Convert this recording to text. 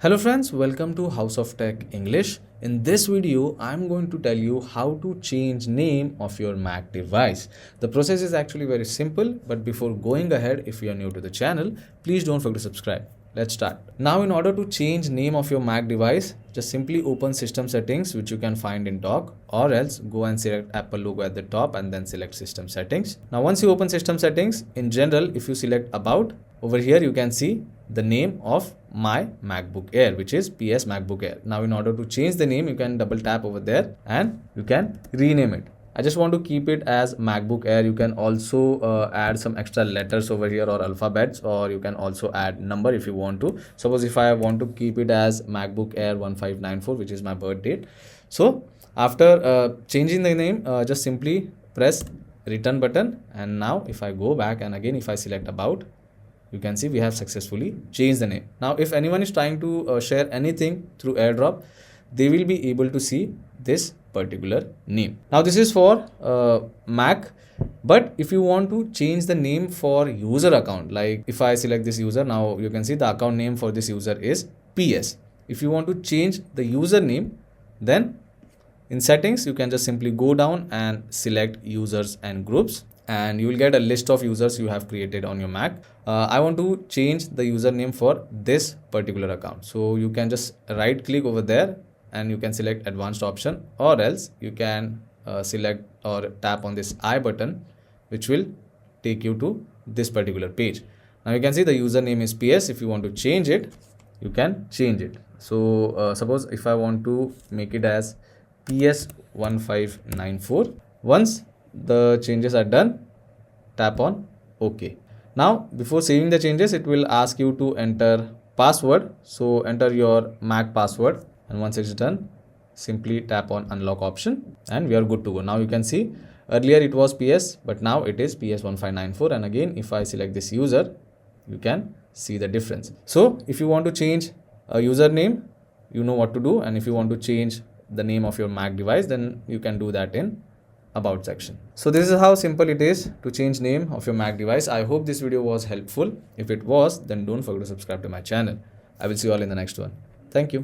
Hello friends, welcome to House of Tech English. In this video, I'm going to tell you how to change name of your Mac device. The process is actually very simple, but before going ahead, if you are new to the channel, please don't forget to subscribe. Let's start. Now, in order to change name of your Mac device, just simply open system settings, which you can find in dock, or else go and select Apple logo at the top and then select system settings. Now, once you open system settings, in general, if you select about, over here you can see the name of my MacBook Air, which is PS MacBook Air. Now, in order to change the name, you can double tap over there and you can rename it. I just want to keep it as MacBook Air. You can also add some extra letters over here or alphabets, or you can also add number if you want to. Suppose if I want to keep it as MacBook Air 1594, which is my birth date. So after changing the name, just simply press return button. And now if I go back and again if I select about, you can see we have successfully changed the name. Now, if anyone is trying to share anything through AirDrop, they will be able to see this particular name. Now, this is for Mac. But if you want to change the name for user account, like if I select this user, now you can see the account name for this user is PS. If you want to change the username, then in settings, you can just simply go down and select users and groups, and you will get a list of users you have created on your Mac. I want to change the username for this particular account. So you can just right click over there and you can select advanced option, or else you can select or tap on this I button, which will take you to this particular page. Now you can see the username is PS. If you want to change it, you can change it. So suppose if I want to make it as PS1594, once the changes are done, tap on OK. Now before saving the changes, it will ask you to enter password. So enter your Mac password, and once it's done, simply tap on unlock option and we are good to go. Now you can see earlier it was PS, but now it is PS1594. And again, if I select this user, you can see the difference. So if you want to change a username, you know what to do. And if you want to change the name of your Mac device, then you can do that in about section. So this is how simple it is to change name of your Mac device. I hope this video was helpful. If it was, then don't forget to subscribe to my channel. I will see you all in the next one. Thank you.